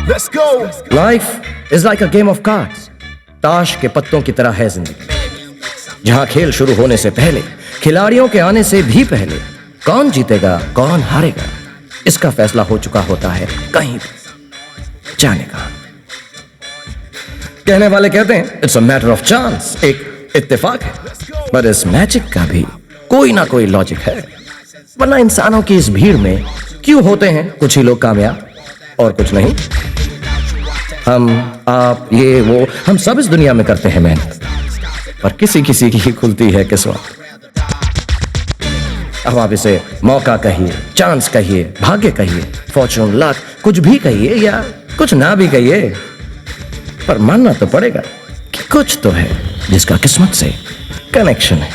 Let's go. Life is like a game of cards. ताश के पत्तों की तरह है जिंदगी, जहां खेल शुरू होने से पहले, खिलाड़ियों के आने से भी पहले कौन जीतेगा कौन हारेगा इसका फैसला हो चुका होता है कहीं भी, जाने का। कहने वाले कहते हैं it's a matter of chance, एक इत्तेफाक है, पर इस मैजिक का भी कोई ना कोई लॉजिक है। वरना इंसानों की इस भीड़ में क्यों होते हैं कुछ ही लोग कामयाब और कुछ नहीं? हम, आप, ये, वो, हम सब इस दुनिया में करते हैं मेहनत, पर किसी किसी की खुलती है किस्मत। अब आप इसे मौका कहिए, चांस कहिए, भाग्य कहिए, फॉर्चून, लक, कुछ भी कहिए या कुछ ना भी कहिए, पर मानना तो पड़ेगा कि कुछ तो है जिसका किस्मत से कनेक्शन है।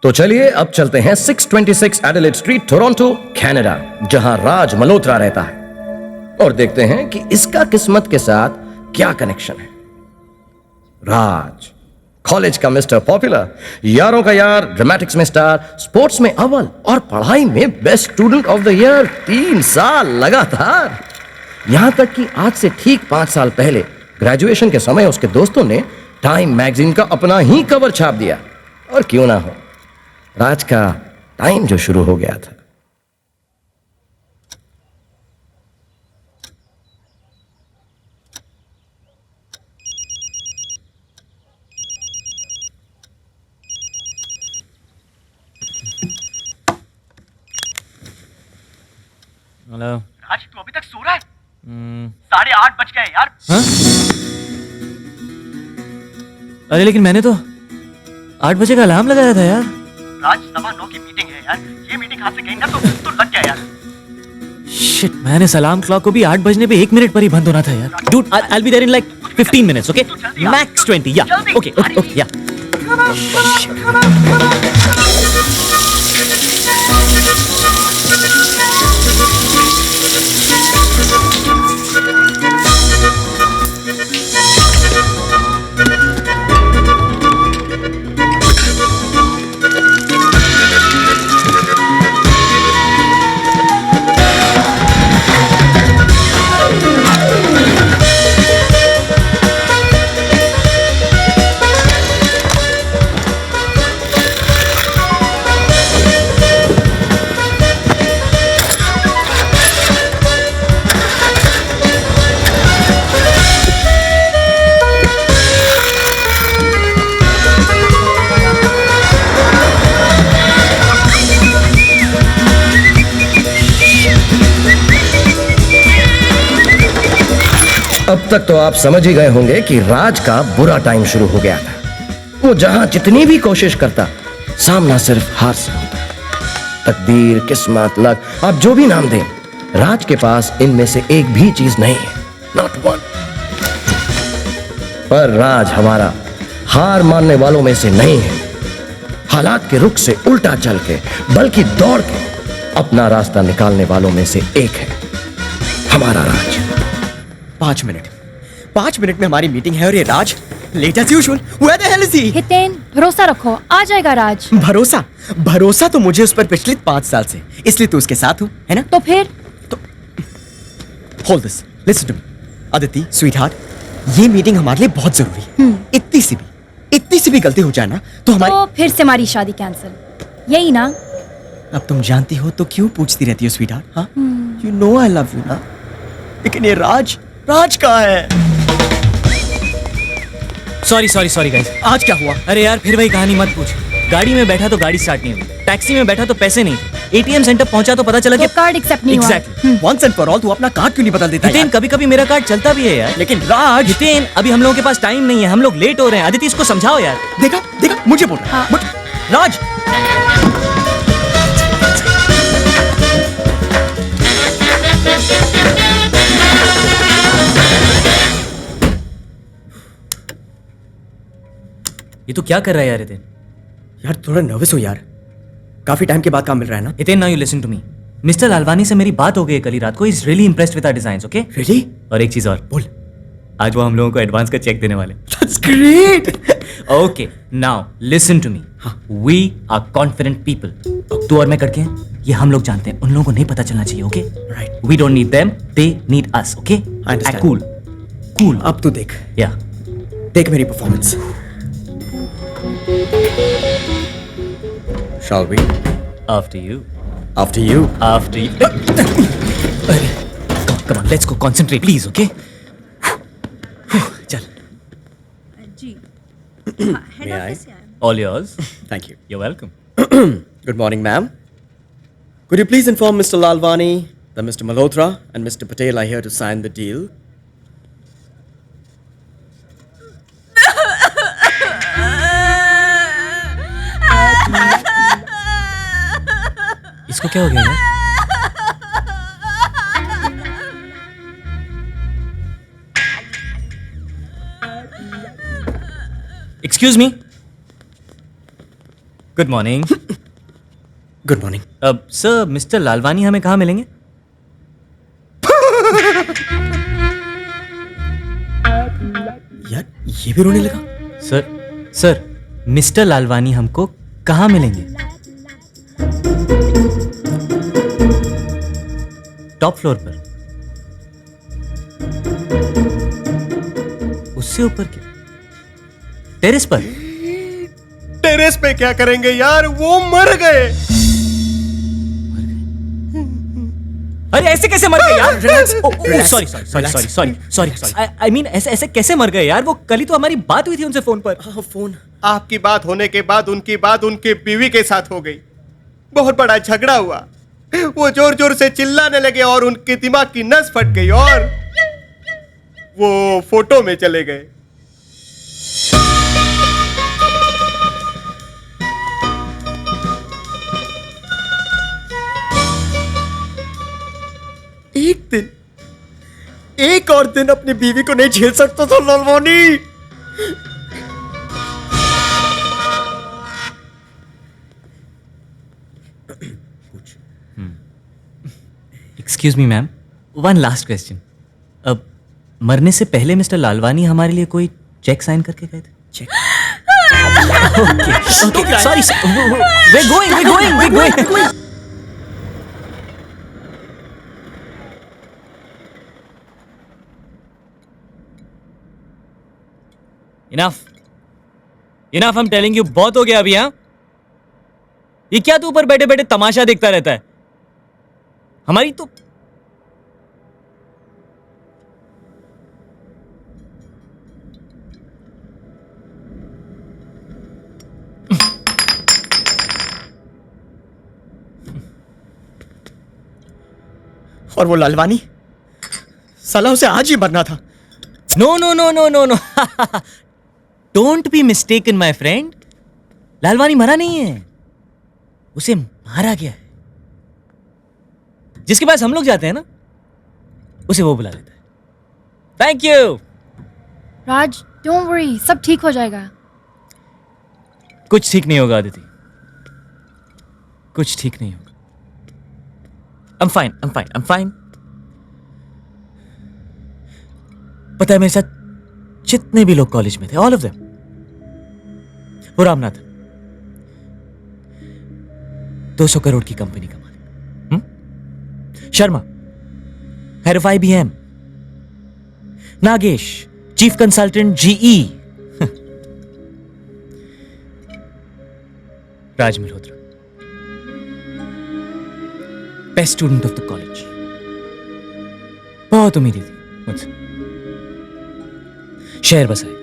तो चलिए अब चलते हैं 626 एडिलेड स्ट्रीट, टोरंटो, कनाडा, जहां राज मल्होत्रा रहता है, और देखते हैं कि इसका किस्मत के साथ क्या कनेक्शन है। राज कॉलेज का मिस्टर पॉपुलर, यारों का यार, ड्रामेटिक्स में स्टार, स्पोर्ट्स में अव्वल और पढ़ाई में best student of the year 3 साल लगातार। यहां तक कि आज से ठीक 5 साल पहले ग्रेजुएशन के समय उसके दोस्तों ने टाइम मैगजीन का अपना ही कवर छाप दिया। और क्यों ना हो, राज का टाइम जो शुरू हो गया था। हेलो राज, तू अभी तक सो रहा है? 8:30 बज गए यार। हाँ? अरे लेकिन मैंने तो 8 बजे का अलार्म लगाया था यार। राज, 9:15 की मीटिंग है यार, ये मीटिंग हाथ से गई ना तो लग गया यार। शिट, मैंने इस अलार्म क्लॉक को भी 8 बजने पे 1 मिनट पर ही बंद होना था यार। Dude, I'll be there in like 15 minutes, okay? Max 20, yeah. Okay, yeah. अब तक तो आप समझ ही गए होंगे कि राज का बुरा टाइम शुरू हो गया था। वो जहां जितनी भी कोशिश करता, सामना सिर्फ हार से होता। तकदीर, किस्मत, लक, आप जो भी नाम दें, राज के पास इनमें से एक भी चीज नहीं है, नॉट वन। पर राज हमारा हार मानने वालों में से नहीं है, हालात के रुख से उल्टा चल के, बल्कि दौड़ के अपना रास्ता निकालने वालों में से एक है हमारा राज। 5 मिनट में हमारी मीटिंग है और ये Raj late as usual. Where the hell is he? Hiten, भरोसा रखो, आ जाएगा राज। भरोसा तो मुझे उस पर पिछले 5 साल से, इसलिए तो उसके साथ हूँ, है ना? तो फिर hold this, listen to me Aditi, sweetheart, ये मीटिंग हमारे लिए बहुत जरूरी है। इतनी सी भी गलती हो जाए ना तो हमारी, तो फिर से हमारी शादी कैंसिल, यही ना? अब तुम जानती हो तो क्यों पूछती रहती हो स्वीटहार्ट? हाँ, you know I love you ना। लेकिन ये राज कहाँ है? Sorry guys. आज क्या हुआ? अरे यार, फिर वही कहानी मत पूछ। गाड़ी में बैठा तो गाड़ी स्टार्ट नहीं हुई, टैक्सी में बैठा तो पैसे नहीं, एटीएम सेंटर पहुंचा तो पता चला कि कार्ड एक्सेप्ट नहीं हुआ। Exactly. Once and for all तू अपना कार्ड क्यों नहीं बदल देता? हितेन, कभी कभी मेरा कार्ड चलता भी है यार। लेकिन राज, हितेन, अभी हम लोगों के पास टाइम नहीं है, हम लोग लेट हो रहे हैं। अदिति, इसको समझाओ यार। देखा मुझे बोल रहा है। राज, ये तो क्या कर रहा है यार हितेन? यार थोड़ा नर्वस हो यार, काफी टाइम के बाद काम मिल रहा है ना। Hiten, now you listen to me. Mister Lalwani से मेरी बात हो गई कल ही रात को। Is really impressed with our designs, okay? Really? और एक चीज और बोल, आज वो हम लोगों को एडवांस का चेक देने वाले। That's great. Okay, now listen to me. We are confident people. तू और मैं करके हैं, ये हम लोग जानते हैं, उन लोगों को नहीं पता चलना चाहिए, okay? Right. We don't need them, they need us, okay? understand. Act cool. Cool. अब तू देख Yeah. देख मेरी performance. Shall we? After you. After you. After you. Come on, let's go. Concentrate, please, okay? चल. जी हाँ, head May I? Office से आया हूँ। All yours. Thank you. You're welcome. Good morning, ma'am. Could you please inform Mr. Lalwani that Mr. Malhotra and Mr. Patel are here to sign the deal? इसको क्या हो गया यार? Excuse me. Good morning. Good morning. Sir mister Lalwani हमें कहाँ मिलेंगे? यार ये भी रोने लगा. सर मिस्टर लालवानी हमको कहाँ मिलेंगे? टॉप फ्लोर पर. उससे ऊपर क्या? टेरेस पर. टेरेस पे क्या करेंगे यार, वो मर गए. अरे ऐसे कैसे मर गए यार? Relax. सॉरी. आई मीन ऐसे कैसे मर गए यार? वो कल ही तो हमारी बात हुई थी उनसे फोन पर. हाँ फोन. आपकी बात होने के बाद उनकी बात उनके बीवी के साथ हो गई. बहुत बड़ा झगड़ा हुआ. वो जोर जोर से चिल्लाने लगे और उनके दिमाग की नस फट गई और वो फोटो में चले गए. एक और दिन अपनी बीवी को नहीं झेल सकता था Lalwani. Excuse me ma'am, one last question. अब मरने से पहले मिस्टर लालवानी हमारे लिए कोई चेक साइन करके गए थे? Cheque. Okay sorry. we're going. Enough, I'm telling you, बहुत हो गया अभी. हाँ, ये क्या तू ऊपर बैठे बैठे तमाशा देखता रहता है? हमारी तो और वो लालवानी साला उसे आज ही मरना था. No. Don't be mistaken, my friend. Lalwani मरा नहीं है, उसे मारा गया है. जिसके पास हम लोग जाते हैं ना, उसे वो बुला लेता है. Thank you. Raj don't worry, सब ठीक हो जाएगा. कुछ ठीक नहीं होगा आदिति, कुछ ठीक नहीं होगा. I'm fine. पता है मेरे साथ जितने भी लोग कॉलेज में थे, ऑल ऑफ देम, वो रामनाथ 200 करोड़ की कंपनी का मालिक, Sharma head of IBM, Nagesh chief consultant GE, Raj Malhotra best student of the college. बहुत उम्मीदें थी मुझसे. शहर बसाएगा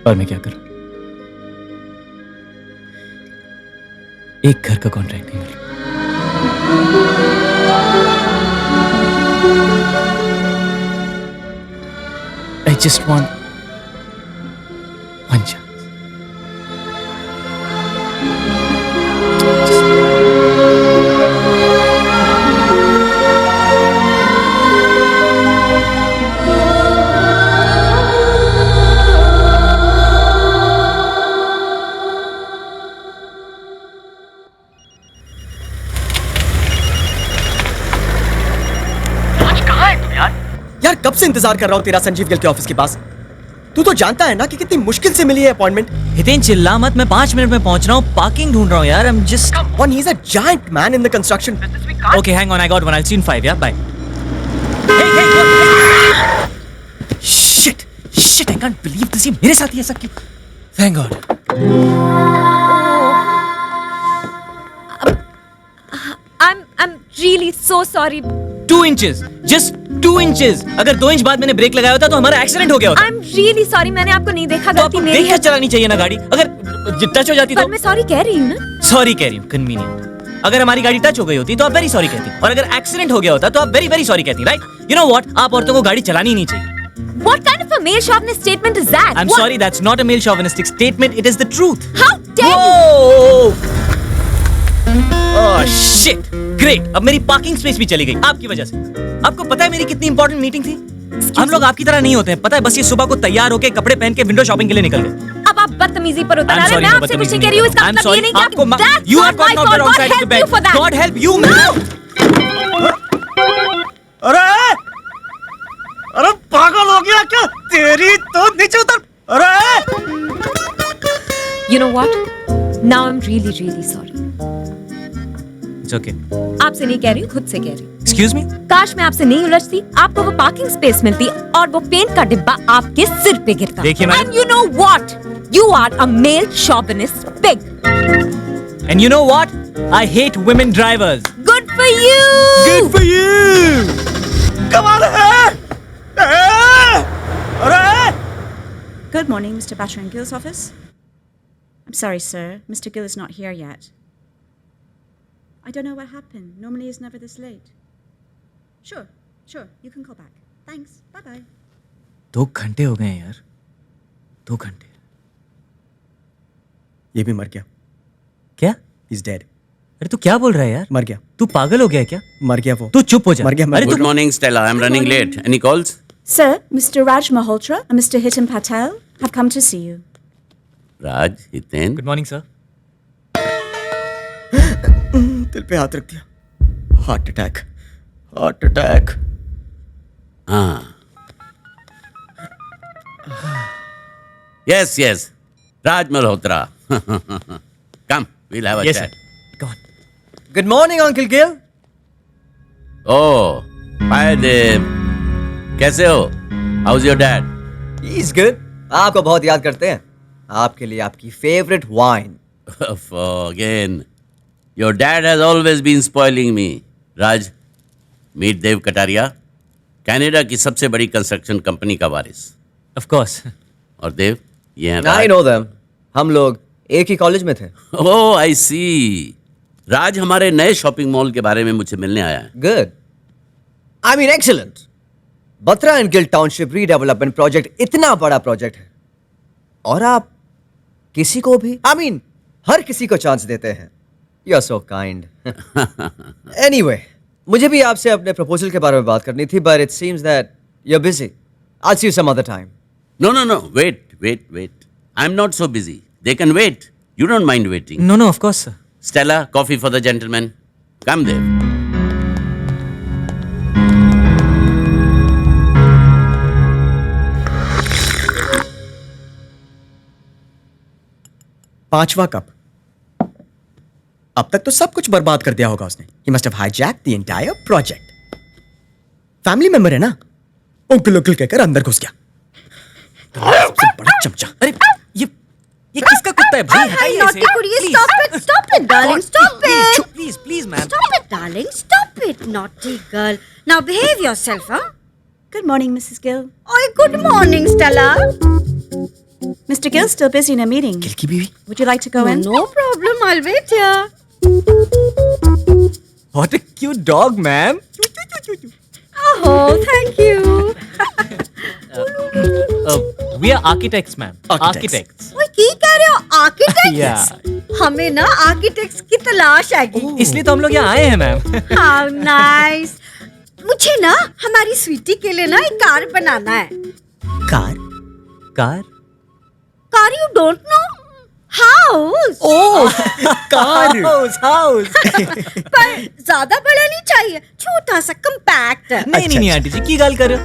और मैं क्या करूं? एक घर का कॉन्ट्रैक्ट नहीं मिला. I just want one chance. आज कहाँ है तुम यार? यार कब से इंतजार कर रहा हूँ तेरा संजीव गिल के ऑफिस के पास. तू तो जानता है ना कि कितनी मुश्किल से मिली है अपॉइंटमेंट। हितेन चिल्ला मत, मैं 5 मिनट में पहुंच रहा हूँ, पार्किंग ढूंढ रहा हूँ यार। I'm just One, he's a giant man in the construction. okay. Hang on, I got one. I'll see you in 5. Yeah, bye. Shit, I can't believe this. ये मेरे साथ ही ऐसा क्यों? Thank God. I'm really so sorry. 2 inches, just 2 inches. अगर 2 inch बाद मैंने break लगाया होता तो हमारा एक्सीडेंट हो गया होता। I'm really sorry. मैंने आपको नहीं देखा, तो गलती आपको मेरी देख है। कर चलानी चाहिए ना गाड़ी। अगर टच हो जाती पर तो मैं सॉरी कह रही हूँ ना। सॉरी कह रही हूँ, कन्वीनियंट। अगर हमारी गाड़ी टच हो गई होती तो आप वेरी सॉरी कहती, और अगर एक्सीडेंट हो गया होता तो आप वेरी वेरी सॉरी कहती, राइट? यू नो व्हाट, आप औरतों को गाड़ी चलानी नहीं चाहिए। What kind of a male chauvinist statement is that? I'm What? sorry, that's not a male chauvinistic statement. It is the truth. How dare you? Whoa! Oh shit! Great. अब मेरी parking space भी चली गई आपकी वजह से। आपको पता है मेरी कितनी इंपॉर्टेंट मीटिंग थी? हम लोग आपकी तरह नहीं होते हैं, पता है? बस ये सुबह को तैयार होके कपड़े पहन के विंडो शॉपिंग के लिए निकल गए। अब आप बदतमीजी पर उतर आ I'm रहे हैं। sorry, मैं मैं आपसे कुछ बदतमीजी नहीं कह रही हूँ। इसका I'm मतलब ये sorry, नहीं कि आपको that's you not have gotten my off the fault. wrong God side of the help bed. you for that. God help you, man. अरे पागल हो गया क्या? तेरी तो नीचे उतर। अरे You know what? Now I'm really sorry. It's okay. आपसे नहीं कह रही हूँ, खुद से कह रही हूँ। Excuse me? काश मैं आपसे नहीं उलझती, आपको वो पार्किंग स्पेस मिलती और वो पेंट का डिब्बा आपके सिर पे गिरता। देखिए madam- And you know what? You are a male chauvinist pig. And you know what? I hate women drivers. Good for you. Good for you. कमाल है। अरे Good morning, Mr. Basher and Gill's office. I'm sorry, sir. Mr. Gill is not here yet. I don't know what happened. Normally he's never this late. Sure. You can call back. Thanks. Bye-bye. 2 घंटे हो गए हैं यार, 2 घंटे। ये भी मर गया। क्या? He's dead. अरे तू क्या बोल रहा है यार? मर गया। तू पागल हो गया है क्या? मर गया वो। तू चुप हो जा। मर गया, मर अरे गया। तू Good morning, Stella. I'm running late. Any calls? Sir, Mr. Raj Malhotra and Mr. Hitan Patel have come to see you. Raj, Hiten. Good morning sir. दिल पे हाथ रख दिया। Heart attack. Ah. Yes. Raj Malhotra. Come, we'll have a Yes chat. sir, come on. Good morning uncle Gill. Oh, hi Dev. कैसे हो? How's your dad? He's good. आपको बहुत याद करते हैं। आपके लिए आपकी favourite wine. Again. Your dad has always been spoiling me. Raj, meet Dev Kataria. Canada की सबसे बड़ी कंस्ट्रक्शन कंपनी का वारिस। Of course. और देव, ये हैं I राज। know them. हम लोग एक ही कॉलेज में थे। Oh, I see. राज हमारे नए शॉपिंग मॉल के बारे में मुझसे मिलने आया है। Good. I mean excellent. Batra and Gill township redevelopment project इतना बड़ा प्रोजेक्ट है और आप किसी को भी हर किसी को चांस देते हैं। You are so kind. Anyway, मुझे भी आपसे अपने प्रपोजल के बारे में बात करनी थी, but it seems that you are busy. I see you some other time. No. Wait. I'm not so busy. They can wait. You don't mind waiting. No, of course sir. Stella, coffee for the gentleman. Come, Dev. पांचवा cup. अब तक तो सब कुछ बर्बाद कर दिया होगा उसने। He must have hijacked the entire project. Family member है ना, अंकल कहकर अंदर घुस गया। सबसे बड़ा चमचा। अरे ये किसका कुत्ता है भाई? हटाइए naughty इसे। कुड़िए, Please. stop it, darling, stop it. Please, ma'am. Stop it, darling, stop it, naughty girl. Now behave yourself, huh? Good morning, Mrs. Gill. Oh, good morning, Stella. Mr. Gill's still busy in a meeting. Gill की बीवी। Would you like to go in? No problem, I'll wait here. What a cute dog, ma'am. Oh, thank you. We are architects, ma'am. Architects. ओए की कह रहे हो? Architects? Yeah. हमें ना architects की तलाश आएगी। इसलिए तो हम लोग यहाँ आए हैं, मैम। How nice. मुझे ना हमारी स्वीटी के लिए ना एक कार बनाना है। Car? Car you don't know? House. Car. House. पर ज्यादा बड़ा नहीं चाहिए, छोटा सा कंपैक्ट। नहीं आंटी जी, की गाल कर रहे हो?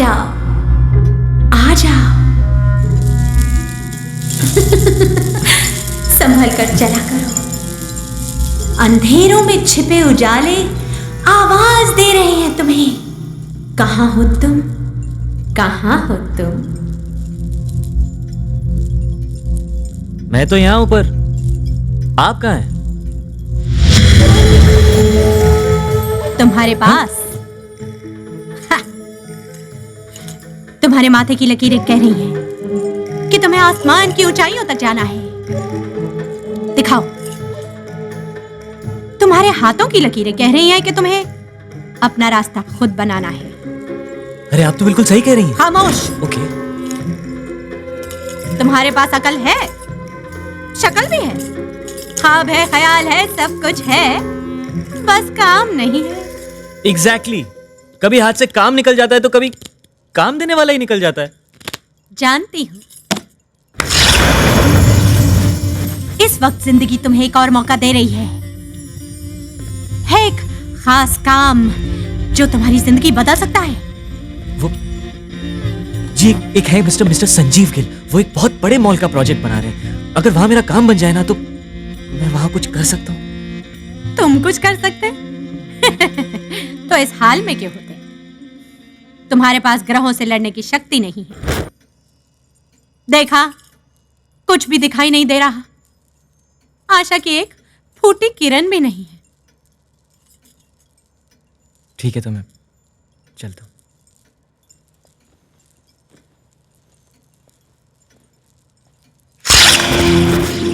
जाओ, आ जाओ। संभल कर चला करो, अंधेरों में छिपे उजाले आवाज दे रहे हैं तुम्हें। कहाँ हो तुम, कहाँ हो तुम? मैं तो यहाँ ऊपर, आप कहाँ हैं? तुम्हारे पास। हा। तुम्हारे माथे की लकीरें कह रही हैं कि तुम्हें आसमान की ऊंचाइयों तक जाना है। दिखाओ। तुम्हारे हाथों की लकीरें कह रही हैं कि तुम्हें अपना रास्ता खुद बनाना है। अरे आप तो बिल्कुल सही कह रही हैं। खामोश। ओके। तुम्हारे पास अकल है, शक्ल भी है, ख्वाब है, ख्याल है, सब कुछ है, बस काम नहीं है। एग्जैक्टली। कभी हाथ से काम निकल जाता है तो कभी काम देने वाला ही निकल जाता है। जानती हूँ। इस वक्त जिंदगी तुम्हें एक और मौका दे रही है एक खास काम जो तुम्हारी जिंदगी बदल सकता है। वो जी एक है मिस्टर संजीव गिल, वो एक बहुत बड़े मॉल का प्रोजेक्ट बना रहे हैं। अगर वहां मेरा काम बन जाए ना तो मैं वहां कुछ कर सकता हूँ। तुम कुछ कर सकते तो इस हाल में क्यों होते? तुम्हारे पास ग्रहों से लड़ने की शक्ति नहीं है। देखा, कुछ भी दिखाई नहीं दे रहा। आशा की एक फूटी किरण भी नहीं है। ठीक है तो मैं चलता हूँ।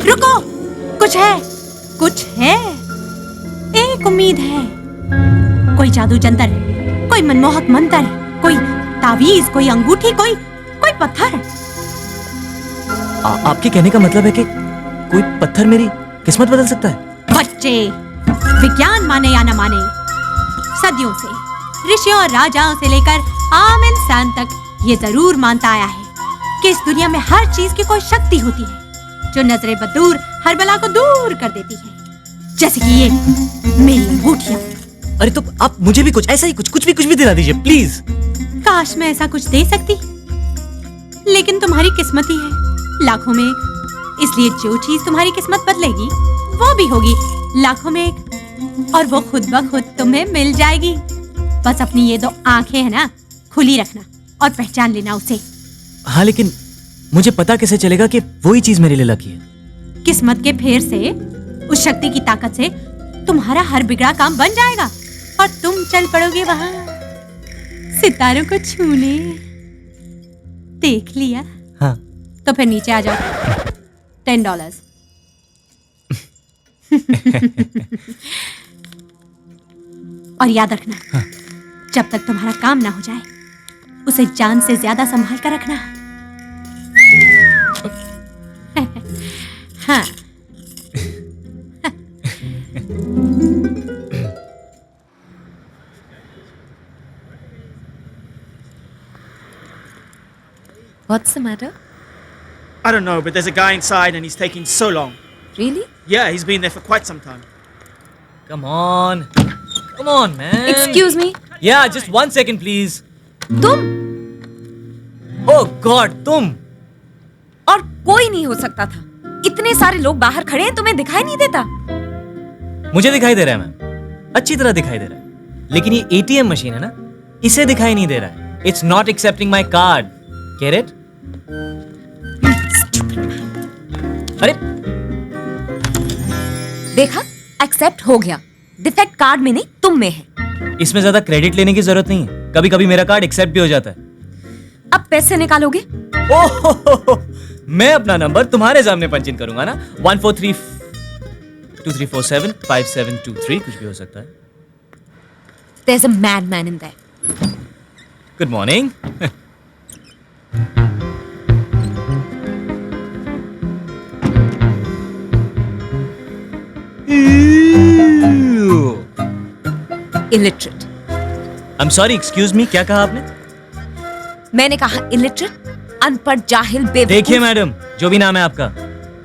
रुको, कुछ है, कुछ है। एक उम्मीद है। कोई जादू जंतर, कोई मनमोहक मंत्र, कोई तावीज, कोई अंगूठी, कोई पत्थर। आपके कहने का मतलब है कि कोई पत्थर मेरी किस्मत बदल सकता है? बच्चे, विज्ञान माने या न माने, सदियों से ऋषियों और राजाओं से लेकर आम इंसान तक ये जरूर मानता आया है कि इस दुनिया में हर चीज की कोई शक्ति होती है जो नजरे बदूर हर बला को दूर कर देती है। जैसे कि ये मेरी अंगूठियां। अरे तो आप मुझे भी कुछ ऐसा ही कुछ भी दिला दीजिए प्लीज। काश मैं ऐसा कुछ दे सकती, लेकिन तुम्हारी किस्मत ही है लाखों में एक। इसलिए जो चीज तुम्हारी किस्मत बदलेगी वो भी होगी लाखों में एक, और वो खुद ब खुद तुम्हें मिल जाएगी। बस अपनी ये दो आंखें है ना, खुली रखना और पहचान लेना उसे। हाँ लेकिन मुझे पता कैसे चलेगा कि वही चीज मेरे लिए लकी है? किस्मत के फेर से, उस शक्ति की ताकत से तुम्हारा हर बिगड़ा काम बन जाएगा और तुम चल पड़ोगे वहां सितारों को छूने। देख लिया? हाँ। तो फिर नीचे आ जाओ। $10। और याद रखना, हाँ। जब तक तुम्हारा काम ना हो जाए उसे जान से ज्यादा संभाल कर रखना। हाँ। What's the matter? I don't know, but there's a guy inside and he's taking so long. Really? Yeah, he's been there for quite some time. Come on, man. Excuse me? Yeah, just 1 second, please. तुम? Oh God, तुम? और कोई नहीं हो सकता था। इतने सारे लोग बाहर खड़े हैं, तुम्हें दिखाई नहीं देता? मुझे दिखाई दे रहा है मैम, अच्छी तरह दिखाई दे रहा है, लेकिन ये ATM मशीन है ना, इसे दिखाई नहीं दे रहा है। It's not accepting my card. Get it? अरे देखा, एक्सेप्ट हो गया। डिफेक्ट कार्ड में नहीं, तुम में है। इसमें ज्यादा क्रेडिट लेने की जरूरत नहीं है। कभी कभी मेरा कार्ड एक्सेप्ट भी हो जाता है। अब पैसे निकालोगे? ओह, मैं अपना नंबर तुम्हारे सामने पंच इन करूंगा ना। 14323475723 कुछ भी हो सकता है। There's a madman in there. Good morning. Illiterate. I'm sorry, excuse me, क्या कहा आपने? मैंने कहा illiterate, अनपढ़, जाहिल, बेवकूफ। देखिए मैडम, जो भी नाम है आपका,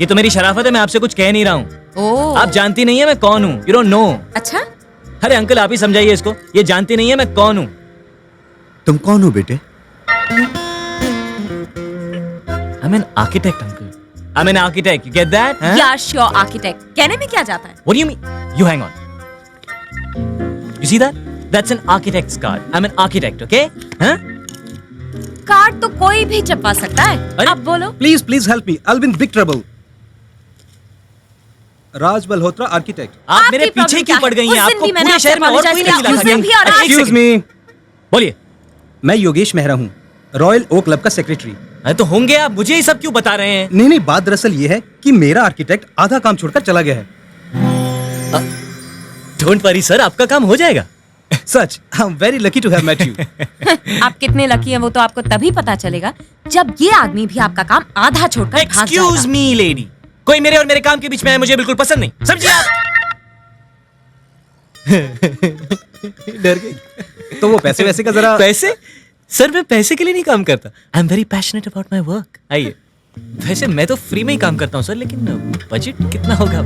ये तो मेरी शराफत है, मैं आपसे कुछ कह नहीं रहा हूँ। ओह। आप जानती नहीं है मैं कौन हूँ। You don't know. अच्छा? अरे अंकल आप ही समझाइए इसको, ये जानती नहीं है मैं कौन हूँ। तुम कौन हो बेटे? I'm an architect, uncle. I'm an architect. You get that? Huh? Yeah, sure, architect. कहने में क्या जाता है? What do you mean? You hang on. You see that? That's an architect's card. I'm an architect, okay? Huh? Card तो कोई भी छपवा सकता है. अब बोलो. Please help me. I'll be in big trouble. Raj Malhotra architect. आप मेरे पीछे क्यों पड़ गई हैं? आपको पूरे शहर में और कोई नहीं मिला था. Excuse me. बोलिए. मैं योगेश मेहरा हूँ, रॉयल ओक क्लब का सेक्रेटरी. तो होंगे आप, मुझे ये सब क्यों बता रहे हैं? नहीं, बात दरअसल ये है कि मेरा आर्किटेक्ट आधा काम छोड़कर चला गया है. डोंट वरी सर, आपका काम हो जाएगा. सच, I am very lucky to have met you. आप कितने लकी हैं वो तो आपको तभी पता चलेगा जब ये आदमी भी आपका काम आधा छोड़कर भाग जाएगा. एक्सक्यूज मी लेडी, कोई मेरे और मेरे काम के बीच में आए मुझे बिल्कुल पसंद नहीं. समझिए आप. डर गई. तो वो पैसे वैसे का जरा. पैसे? सर मैं पैसे के लिए नहीं काम करता. आई am very passionate about my work. आइए. वैसे मैं तो फ्री में ही काम करता हूँ सर, लेकिन बजट कितना होगा?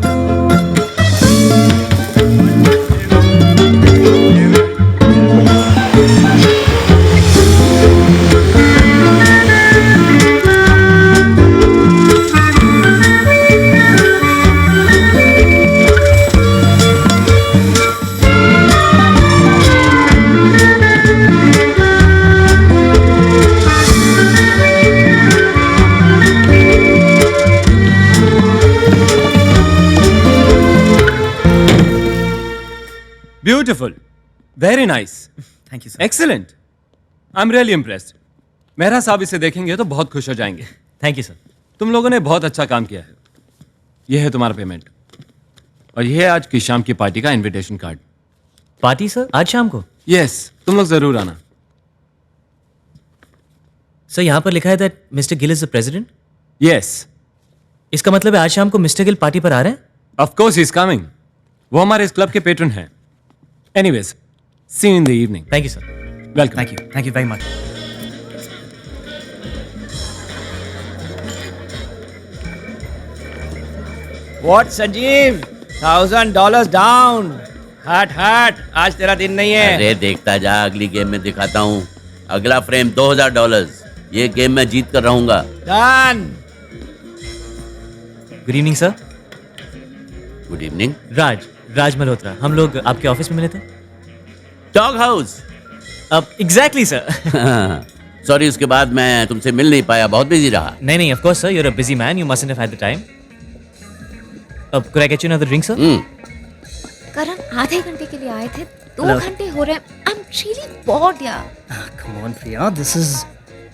Beautiful. Very nice. Thank you, sir. Excellent. I'm really impressed. Mehra साहब इसे देखेंगे तो बहुत खुश हो जाएंगे. Thank you sir. तुम लोगों ने बहुत अच्छा काम किया है. यह है तुम्हारा पेमेंट. और यह है आज की शाम की पार्टी का इनविटेशन कार्ड. Party sir? आज शाम को? यस, तुम लोग जरूर आना. सर यहाँ पर लिखा है that mister Gill is the president. Yes. इसका मतलब है आज शाम को मिस्टर गिल पार्टी पर आ रहे हैं? Of course he is coming. वो हमारे इस क्लब के पेट्रन हैं. Anyways, see you in the evening. Thank you, sir. Welcome. Thank you very much. What, Sanjeev? $1,000 down. हट, आज तेरा दिन नहीं है. अरे देखता जा, अगली गेम में दिखाता हूँ. अगला फ्रेम $2,000. ये गेम मैं जीत कर रहूंगा. Done. Good evening sir. Good evening. Raj Malhotra. हम लोग आपके ऑफिस में मिले थे. Dog house. अब एग्जैक्टली सर. सॉरी, उसके बाद मैं तुमसे मिल नहीं पाया, बहुत बिजी रहा. नहीं, of course sir, you are a busy man, you mustn't have had the time. अब could I get you another drink sir? Karan आधे घंटे के लिए आए थे, 2 घंटे हो रहे हैं. आई एम रियली बोर्ड यार. Come on, Priya.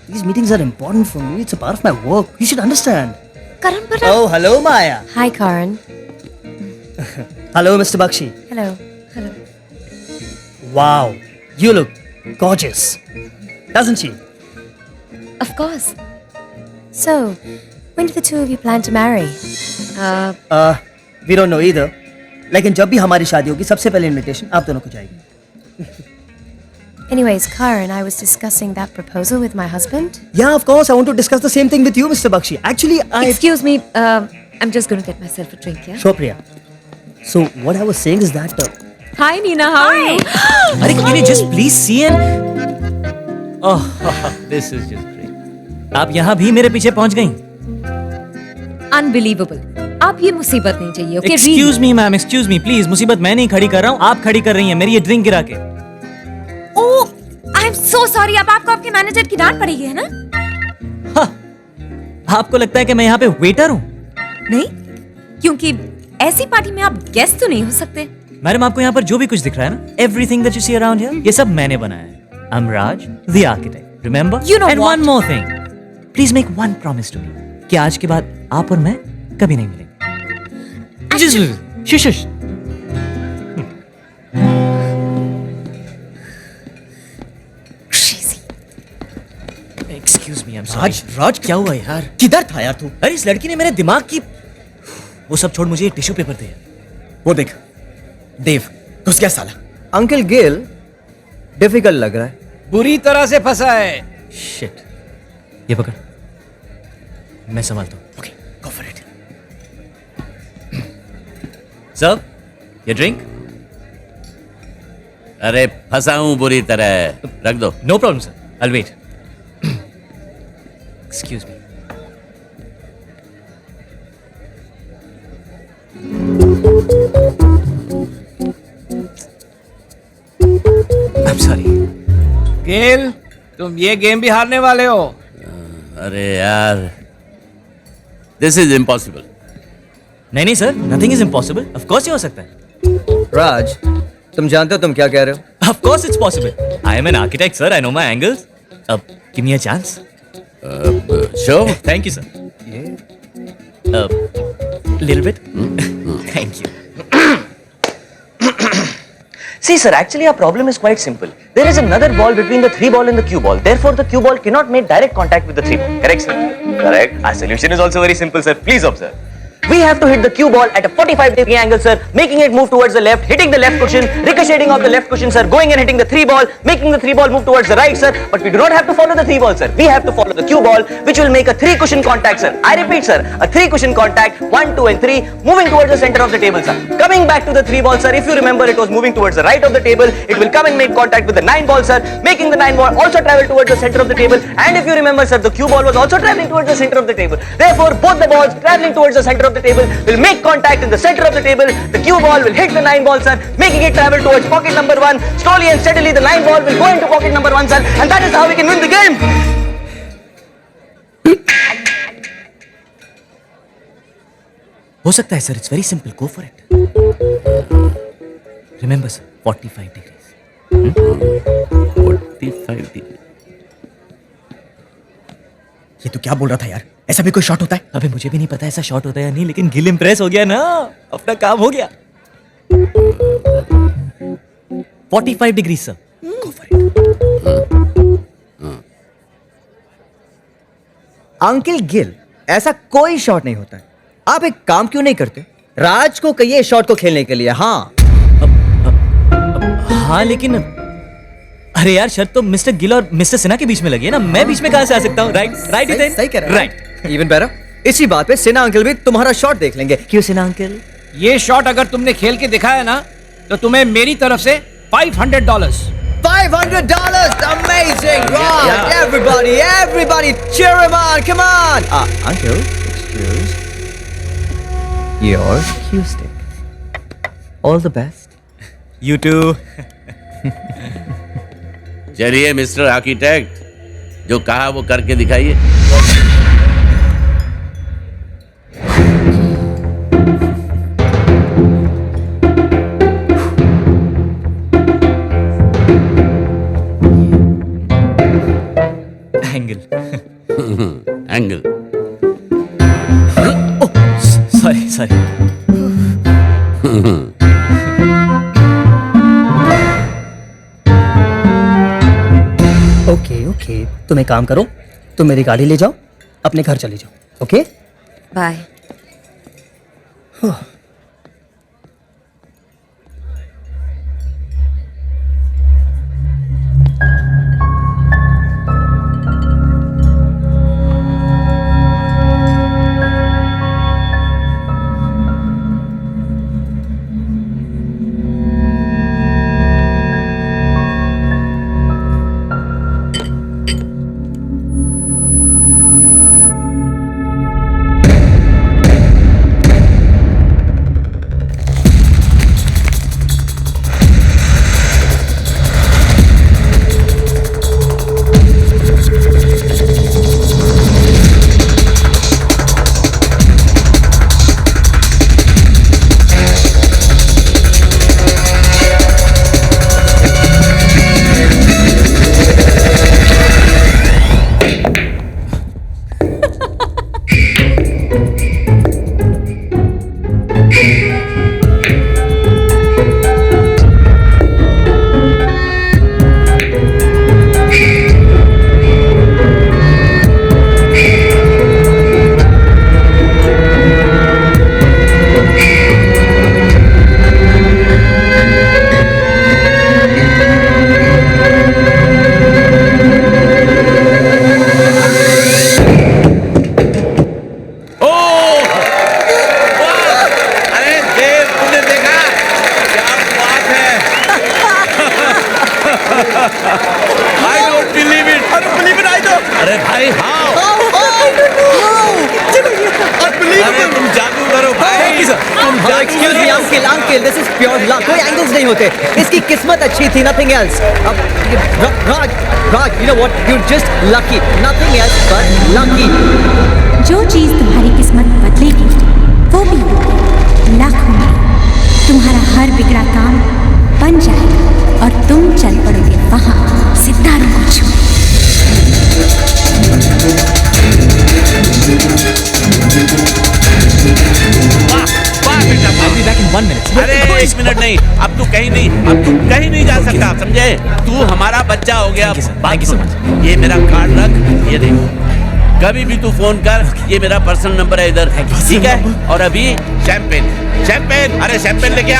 These meetings are important for me. It's a part of my work. You should understand. करण पर. Oh, hello, Maya. Hi, Karan. Hello, Mr. Bakshi. Hello. Wow, you look gorgeous, doesn't she? Of course. So, when do the two of you plan to marry? We don't know either. लेकिन जब भी हमारी शादी होगी सबसे पहले invitation आप दोनों को जाएगी. Anyways, Karan, I was discussing that proposal with my husband. Yeah, of course. I want to discuss the same thing with you, Mr. Bakshi. Actually, Excuse me. I'm just going to get myself a drink, yeah? Sure, Priya. So what I was saying is that. Hi, Nina. How are you? अरे can you just please see and. Oh, this is just great. आप यहाँ भी मेरे पीछे पहुँच गईं. Unbelievable. आप ये मुसीबत नहीं चाहिए, okay? Excuse me, ma'am. Excuse me, please. मुसीबत मैं नहीं खड़ी कर रहा हूँ, आप खड़ी कर रही हैं मेरी ये ड्रिंक गिरा के. Oh, I'm so sorry. अब आपको आपके मैनेजर की डांट पड़ेगी, है ना? आपको लगता है कि मैं यहाँ पे वेटर हूँ? नहीं, क्योंकि ऐसी पार्टी में आप गेस्ट तो नहीं हो सकते. मैडम, आपको यहाँ पर जो भी कुछ दिख रहा है ना, everything that you see around here, ये सब मैंने बनाया है. I'm Raj, the architect. Remember? You know and what? one more thing. Please make one promise to me कि आज के बाद आप और मैं कभी नहीं मिलेंगे. Shush. Excuse me, I'm sorry. राज क्या हुआ यार? किधर था यार तू? अरे इस लड़की ने मेरे दिमाग की. वो सब छोड़, मुझे टिश्यू पेपर दे. वो देख, देव घुस गया साला. अंकल गिल डिफिकल्ट लग रहा है. बुरी तरह से फंसा है. Shit. ये पकड़, मैं संभालता हूँ. Okay, go for it. Sir, your drink? अरे फंसा हूँ बुरी तरह. रख दो. No problem, sir. I'll wait. Excuse me. I'm sorry. गेल, तुम ये गेम भी हारने वाले हो। अरे यार, दिस इज इम्पॉसिबल। नहीं sir, nothing is impossible. Of course ये हो सकता है। राज, तुम जानते हो तुम क्या कह रहे हो? Of course it's possible. I am an architect sir, I know my angles. अब give me a chance. Sure. Thank you sir. Little bit. Thank you. See, sir, actually our problem is quite simple. There is another ball between the 3 ball and the cue ball. Therefore, the cue ball cannot make direct contact with the 3 ball. Correct, sir? Correct. Our solution is also very simple, sir. Please observe. We have to hit the cue ball at a 45-degree angle, sir, making it move towards the left, hitting the left cushion, ricocheting off the left cushion, sir, going and hitting the 3 ball, making the 3 ball move towards the right, sir. But we do not have to follow the 3 ball, sir. We have to follow the cue ball, which will make a 3 cushion contact, sir. I repeat, sir, a 3 cushion contact, 1, 2, and 3, moving towards the center of the table, sir. Coming back to the 3 ball, sir. If you remember, it was moving towards the right of the table. It will come and make contact with the 9 ball, sir, making the 9 ball also travel towards the center of the table. And if you remember, sir, the cue ball was also traveling towards the center of the table. Therefore, both the balls traveling towards the center of the table will make contact in the center of the table. The cue ball will hit the 9 ball, sir, making it travel towards pocket number 1. Slowly and steadily, the 9 ball will go into pocket number 1, sir, and that is how we can win the game. हो सकता है sir, it's very simple, go for it. Remember sir, 45 degrees. 45 degree. ये तो क्या बोल रहा था यार? ऐसा भी कोई शॉट होता है? अबे मुझे भी नहीं पता ऐसा शॉट होता है या नहीं, लेकिन गिल इंप्रेस हो गया ना, अपना काम हो गया। 45 degree sir, go for it. Uncle Gill, ऐसा कोई शॉट नहीं होता है। आप एक काम क्यों नहीं करते? राज को कहिए शॉट को खेलने के लिए। हाँ हाँ, लेकिन अरे यार, शर्त तो मिस्टर गिल और मिस्टर सिन्हा के बीच में लगी है ना, मैं बीच में कहां से आ सकता हूँ? Right right Hiten? सही कह रहा है। राइट। इवन बेटर, इसी बात पे सिन्हा अंकल भी तुम्हारा शॉट देख लेंगे। क्यों सिन्हा अंकल? ये शॉट अगर तुमने खेल के दिखाया ना, तो तुम्हें मेरी तरफ से $500। $500! Amazing! Right! Everybody, cheer him on! Come on! Uncle, excuse your cue stick. All the best. You too. चलिए मिस्टर आर्किटेक्ट, जो कहा वो करके दिखाइए। एंगल। एंगल। सॉरी। ओके, तुम एक काम करो, तुम मेरी गाड़ी ले जाओ, अपने घर चले जाओ। Okay, bye. I don't believe it either. अरे भाई, how? अरे तुम जादूगर हो भाई। Thank you, sir. Excuse me, uncle, this is pure luck. कोई angles नहीं होते. इसकी किस्मत अच्छी थी, nothing else. अब Raj, you know what? You're just lucky. Nothing else but lucky. जो चीज तुम्हारी किस्मत बदलेगी वो भी लक होगी। तुम्हारा हर बिगड़ा काम बन जाएगा और तुम चल पड़ोगे वहां सितारों को छू। I'll be back in 1 minute. अरे 1 मिनट नहीं, अब तू कहीं नहीं जा सकता, समझे? तू हमारा बच्चा हो गया। Thank you so much. ये मेरा कार्ड रख, ये देख। कभी भी तू फोन कर, ये मेरा पर्सनल नंबर है इधर, ठीक है? और अभी शैंपेन, अरे शैंपेन लेके आ।